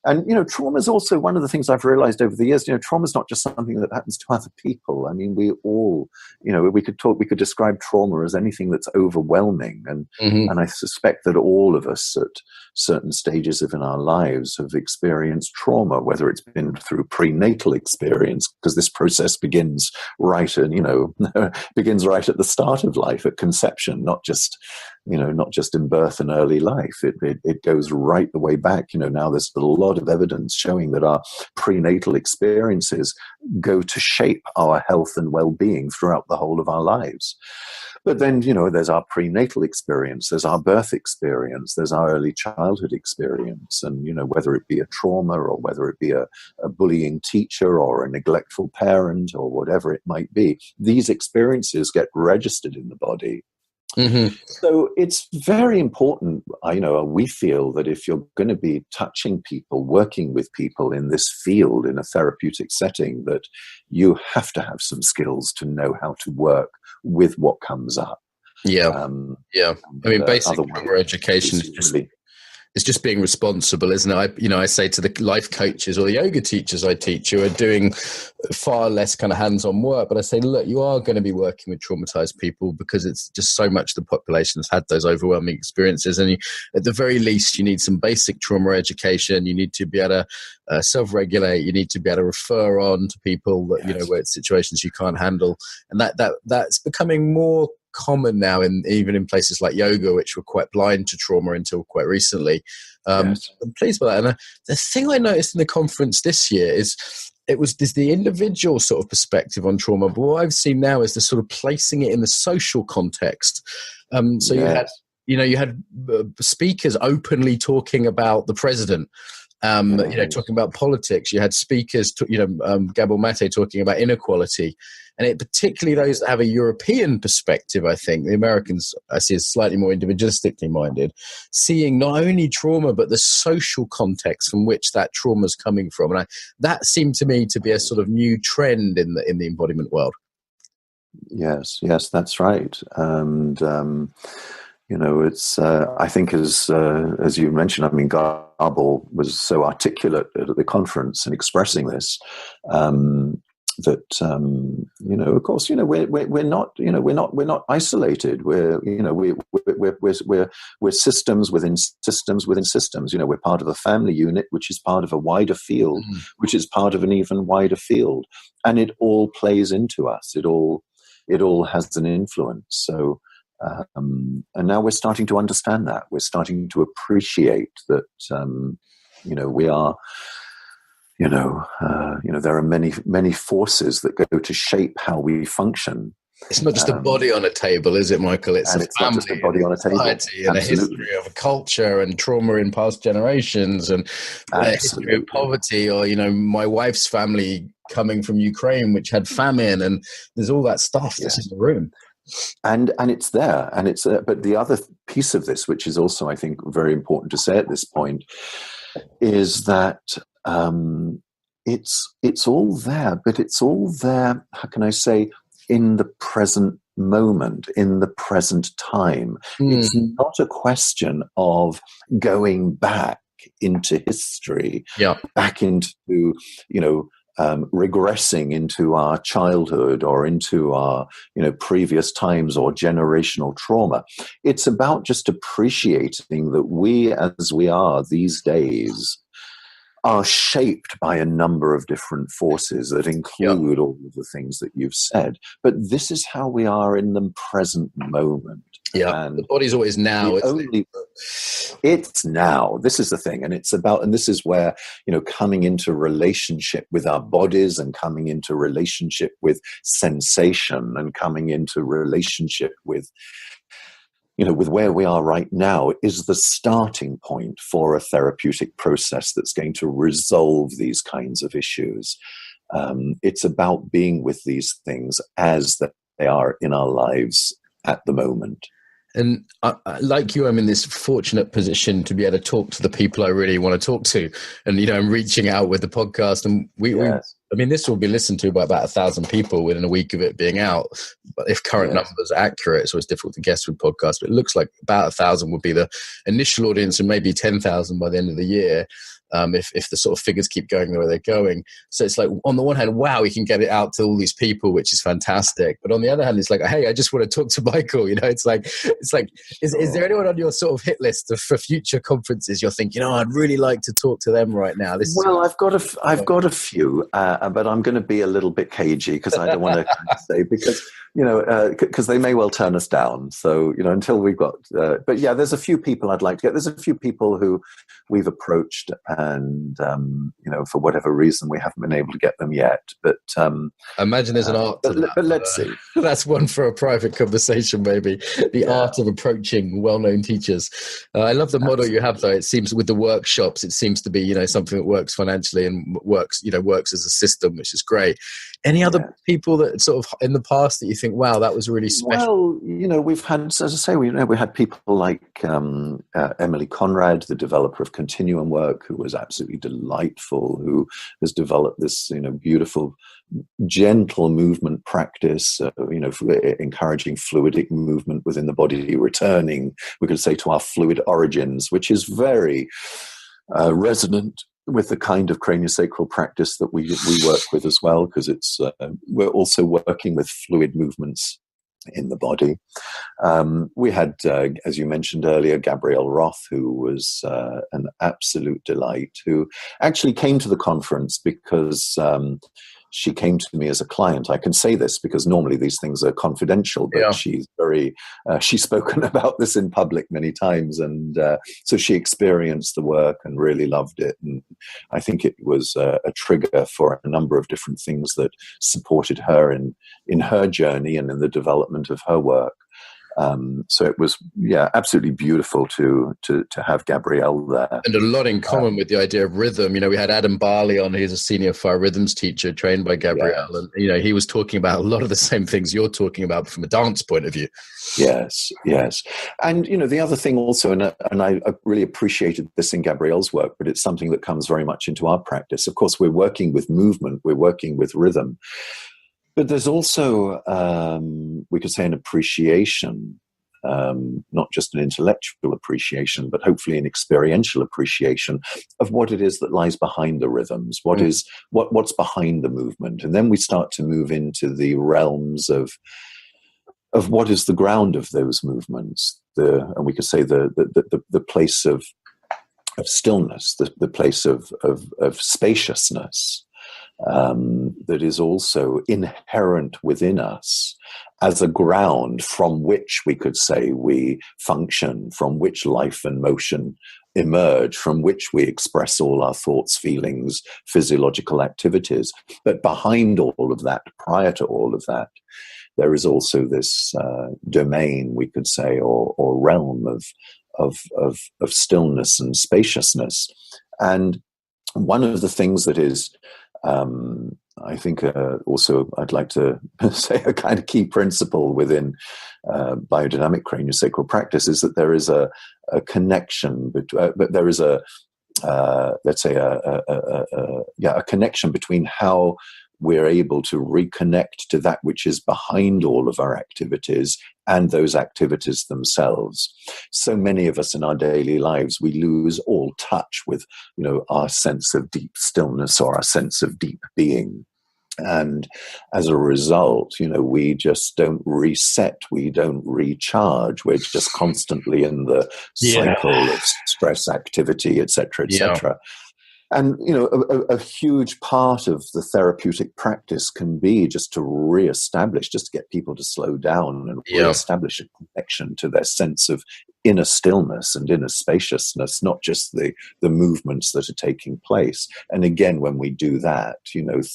And, trauma is also one of the things I've realized over the years. Trauma is not just something that happens to other people. I mean, we all, we could describe trauma as anything that's overwhelming. And, and I suspect that all of us at certain stages in our lives have experienced trauma, whether it's been through prenatal experience, because this process begins right begins right at the start of life, at conception, not just in birth and early life. It goes right the way back. Now there's a lot of evidence showing that our prenatal experiences go to shape our health and well-being throughout the whole of our lives. But then, there's our prenatal experience, there's our birth experience, there's our early childhood experience. And, whether it be a trauma or whether it be a bullying teacher or a neglectful parent or whatever it might be, these experiences get registered in the body. Mm-hmm. So it's very important, we feel that if you're going to be touching people, working with people in this field, in a therapeutic setting, that you have to have some skills to know how to work with what comes up. Yeah. I mean, basic education is it's just being responsible, isn't it? I say to the life coaches or the yoga teachers I teach who are doing far less kind of hands-on work, but I say, look, you are going to be working with traumatized people because it's just so much the population has had those overwhelming experiences. And at the very least, you need some basic trauma education. You need to be able to self-regulate. You need to be able to refer on to people that, where it's situations you can't handle. And that's becoming more common now, even in places like yoga, which were quite blind to trauma until quite recently. I'm pleased by that. And the thing I noticed in the conference this year is there's the individual sort of perspective on trauma, but what I've seen now is the sort of placing it in the social context. You had speakers openly talking about the president. Talking about politics. You had speakers, Gabor Mate talking about inequality. And it particularly those that have a European perspective, I think, the Americans, I see, as slightly more individualistically minded, seeing not only trauma, but the social context from which that trauma is coming from. And that seemed to me to be a sort of new trend in the embodiment world. Yes, that's right. And, it's, I think as you mentioned, I mean, Gabor was so articulate at the conference in expressing this, that, of course, we're not isolated. We're systems within systems within systems. We're part of a family unit, which is part of a wider field, which is part of an even wider field. And it all plays into us. It all has an influence. So, and now we're starting to understand that. We're starting to appreciate that, we are, there are many forces that go to shape how we function. It's not just a body on a table, is it, Michael? It's not just a body on a table. And a history of a culture and trauma in past generations and a history of poverty, or, my wife's family coming from Ukraine, which had famine, and there's all that stuff that's in the room. And it's there, but the other piece of this, which is also, I think, very important to say at this point, is that it's all there, but it's all there, how can I say, in the present moment, in the present time. It's not a question of going back into history, back into, regressing into our childhood or into our, previous times or generational trauma. It's about just appreciating that we, as we are these days, are shaped by a number of different forces that include all of the things that you've said. But this is how we are in the present moment. Yeah, and the body's always now. It's now. This is the thing, and it's about, and this is where, coming into relationship with our bodies, and coming into relationship with sensation, and coming into relationship with, with where we are right now, is the starting point for a therapeutic process that's going to resolve these kinds of issues. It's about being with these things as they are in our lives at the moment. And like you, I'm in this fortunate position to be able to talk to the people I really want to talk to. And, I'm reaching out with the podcast, and this will be listened to by about 1,000 people within a week of it being out. But if current numbers are accurate, so it's difficult to guess with podcasts, but it looks like about 1,000 would be the initial audience, and maybe 10,000 by the end of the year. If the sort of figures keep going the way they're going. So it's like, on the one hand, wow, we can get it out to all these people, which is fantastic. But on the other hand, it's like, hey, I just want to talk to Michael. It's like, is there anyone on your sort of hit list for future conferences you're thinking, I'd really like to talk to them right now? I've got a few, but I'm going to be a little bit cagey, because I don't want to say, because they may well turn us down. So, until we've got, but yeah, there's a few people I'd like to get. There's a few people who we've approached, and for whatever reason we haven't been able to get them yet. But I imagine there's an art to that. But let's see. That's one for a private conversation, maybe. The art of approaching well-known teachers. I love the model you have, though. It seems with the workshops, it seems to be something that works financially and works as a system, which is great. Any other people that sort of in the past that you think, wow, that was really special? Well, we've had, as I say, we had people like Emily Conrad, the developer of Continuum Work, who was absolutely delightful, who has developed this, beautiful, gentle movement practice, encouraging fluidic movement within the body, returning, we could say, to our fluid origins, which is very resonant with the kind of craniosacral practice that we work with as well, because it's we're also working with fluid movements in the body. We had, as you mentioned earlier, Gabrielle Roth, who was an absolute delight, who actually came to the conference because she came to me as a client. I can say this because normally these things are confidential, but she's she's spoken about this in public many times. And so she experienced the work and really loved it. And I think it was a trigger for a number of different things that supported her in her journey and in the development of her work. So it was, absolutely beautiful to have Gabrielle there. And a lot in common with the idea of rhythm. We had Adam Barley on, who's a senior Biorhythms teacher trained by Gabrielle. Yes. And, he was talking about a lot of the same things you're talking about from a dance point of view. Yes. And, the other thing also, and I really appreciated this in Gabrielle's work, but it's something that comes very much into our practice. Of course, we're working with movement, we're working with rhythm. But there's also, we could say, an appreciation, not just an intellectual appreciation, but hopefully an experiential appreciation of what it is that lies behind the rhythms, what's behind the movement. And then we start to move into the realms of what is the ground of those movements, and we could say the place of stillness, the place of spaciousness. That is also inherent within us as a ground from which we could say we function, from which life and motion emerge, from which we express all our thoughts, feelings, physiological activities. But behind all of that, prior to all of that, there is also this domain, we could say, or realm of stillness and spaciousness. And one of the things that is I think also I'd like to say a kind of key principle within biodynamic craniosacral practice is that there is a connection, but there is let's say a connection between how we're able to reconnect to that which is behind all of our activities and those activities themselves. So many of us in our daily lives, we lose all touch with, our sense of deep stillness or our sense of deep being. And as a result, we just don't reset, we don't recharge. We're just constantly in the cycle of stress, activity, etc., etc. And, a huge part of the therapeutic practice can be just to reestablish, just to get people to slow down and reestablish a connection to their sense of inner stillness and inner spaciousness, not just the movements that are taking place. And again, when we do that,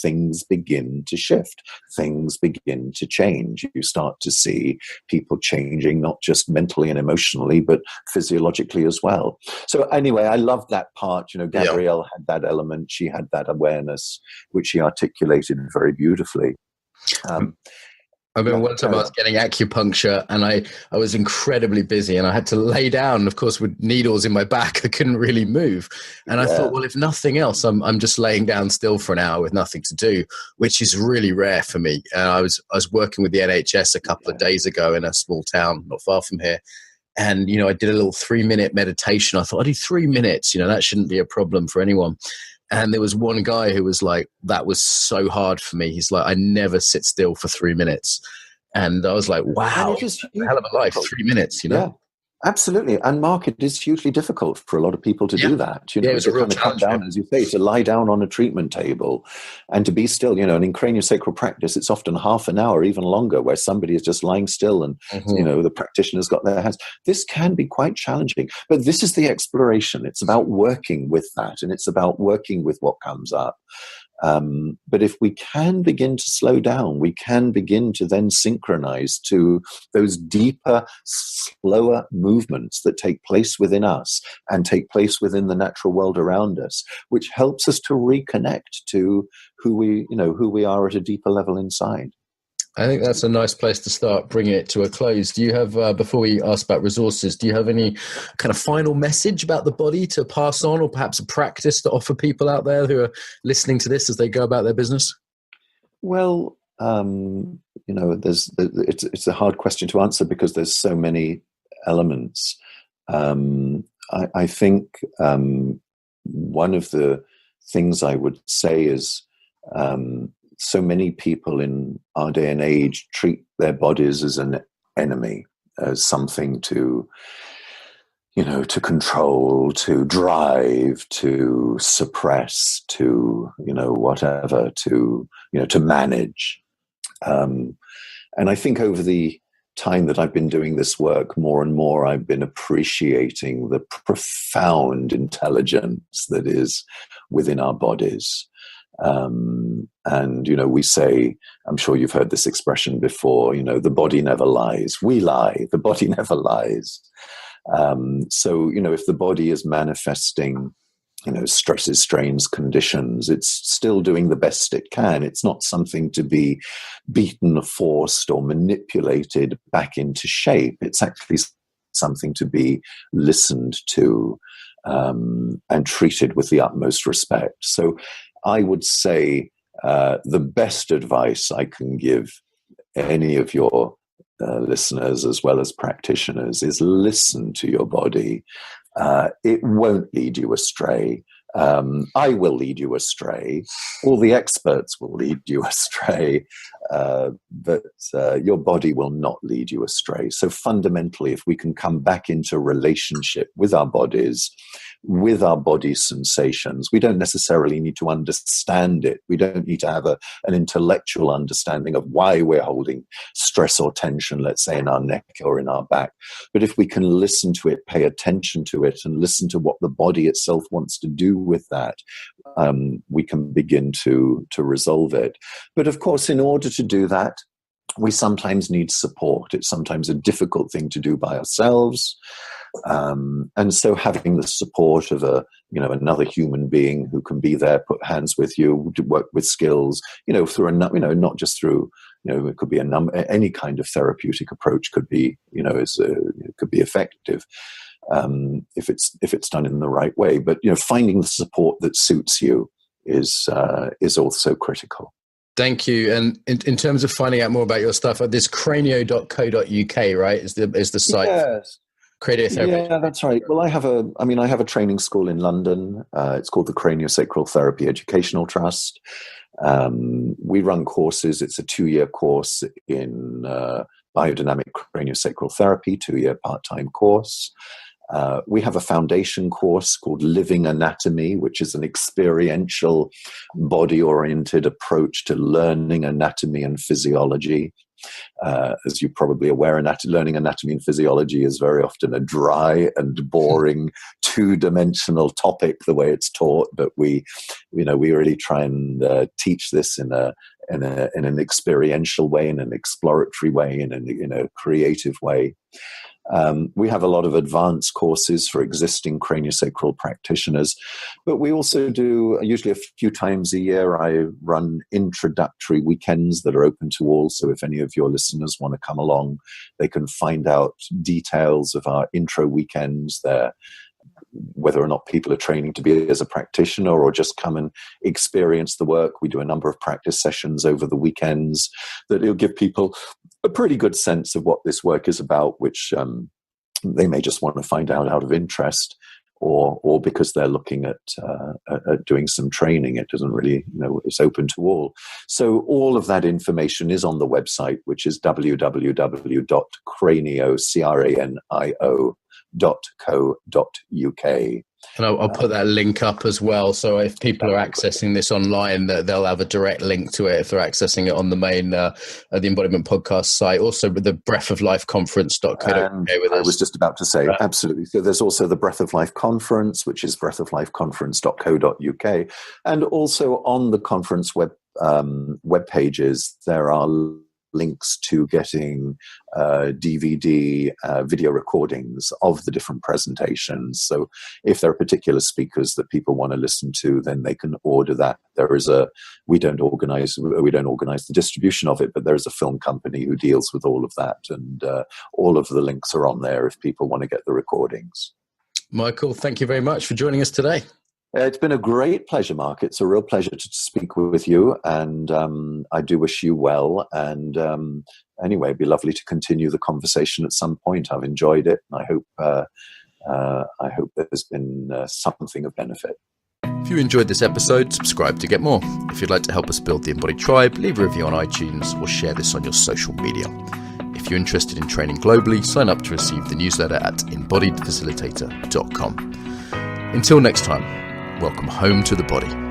things begin to shift, things begin to change. You start to see people changing, not just mentally and emotionally, but physiologically as well. So anyway, I loved that part. Gabrielle had that element. She had that awareness, which she articulated very beautifully. I remember one time I was getting acupuncture and I was incredibly busy and I had to lay down, of course, with needles in my back. I couldn't really move. And I thought, well, if nothing else, I'm just laying down still for an hour with nothing to do, which is really rare for me. I was working with the NHS a couple of days ago in a small town not far from here. And, I did a little 3-minute meditation. I thought, I do 3 minutes, that shouldn't be a problem for anyone. And there was one guy who was like, that was so hard for me. He's like, I never sit still for 3 minutes. And I was like, wow, it's a hell of a life, 3 minutes, Yeah, absolutely. And Mark, it is hugely difficult for a lot of people to do that. It was a real challenge. Come down, as you say, to lie down on a treatment table and to be still, and in craniosacral practice, it's often half an hour, even longer, where somebody is just lying still and, the practitioner's got their hands. This can be quite challenging, but this is the exploration. It's about working with that, and it's about working with what comes up. But if we can begin to slow down, we can begin to then synchronize to those deeper, slower movements that take place within us and take place within the natural world around us, which helps us to reconnect to who we are at a deeper level inside. I think that's a nice place to start, bringing it to a close. Do you have, before we ask about resources, do you have any kind of final message about the body to pass on, or perhaps a practice to offer people out there who are listening to this as they go about their business? Well, it's a hard question to answer because there's so many elements. I think one of the things I would say is so many people in our day and age treat their bodies as an enemy, as something to control, to drive, to suppress, to, whatever, to manage. And I think over the time that I've been doing this work, more and more I've been appreciating the profound intelligence that is within our bodies. And, we say, I'm sure you've heard this expression before, the body never lies. We lie, the body never lies. So, if the body is manifesting, stresses, strains, conditions, it's still doing the best it can. It's not something to be beaten, forced, or manipulated back into shape. It's actually something to be listened to and treated with the utmost respect. So I would say the best advice I can give any of your listeners as well as practitioners is listen to your body. It won't lead you astray. I will lead you astray. All the experts will lead you astray. But your body will not lead you astray. So fundamentally, if we can come back into relationship with our bodies, with our body sensations, we don't necessarily need to understand it. We don't need to have an intellectual understanding of why we're holding stress or tension, let's say, in our neck or in our back. But if we can listen to it, pay attention to it, and listen to what the body itself wants to do with that, we can begin to resolve it. But of course, in order to do that, we sometimes need support. It's sometimes a difficult thing to do by ourselves. And so having the support of another human being who can be there, put hands with you, work with skills, through not just through, it could be any kind of therapeutic approach could be, could be effective. If it's done in the right way, but finding the support that suits you is also critical. Thank you. And in terms of finding out more about your stuff, this cranio.co.uk, right, is the site. Yes. Craniotherapy. Yeah, that's right. Well, I have a training school in London. It's called the Craniosacral Therapy Educational Trust. We run courses. It's a 2-year course in biodynamic craniosacral therapy, 2-year part-time course. We have a foundation course called Living Anatomy, which is an experiential, body-oriented approach to learning anatomy and physiology. As you're probably aware, learning anatomy and physiology is very often a dry and boring, two-dimensional topic the way it's taught. But we really try and teach this in an experiential way, in an exploratory way, in a creative way. We have a lot of advanced courses for existing craniosacral practitioners, but we also do, usually a few times a year, I run introductory weekends that are open to all. So if any of your listeners want to come along, they can find out details of our intro weekends there, whether or not people are training to be as a practitioner or just come and experience the work. We do a number of practice sessions over the weekends that will give people a pretty good sense of what this work is about, which they may just want to find out of interest, or because they're looking at doing some training. It doesn't really, it's open to all. So all of that information is on the website, which is www.cranio.co.uk. And I'll put that link up as well. So if people are accessing this online, they'll have a direct link to it if they're accessing it on the main, the Embodiment podcast site. Also with the Breath of Life Conference.co.uk. I was just about to say, absolutely. So there's also the Breath of Life Conference, which is breathoflifeconference.co.uk. And also on the conference web pages, there are links to getting DVD video recordings of the different presentations. So if there are particular speakers that people want to listen to, then they can order that. We don't organize the distribution of it, but there is a film company who deals with all of that, and all of the links are on there if people want to get the recordings. Michael, thank you very much for joining us today. It's been a great pleasure, Mark. It's a real pleasure to speak with you, and I do wish you well. And anyway, it'd be lovely to continue the conversation at some point. I've enjoyed it, and I hope there's been something of benefit. If you enjoyed this episode, subscribe to get more. If you'd like to help us build the Embodied Tribe, leave a review on iTunes or share this on your social media. If you're interested in training globally, sign up to receive the newsletter at embodiedfacilitator.com. Until next time, welcome home to the body.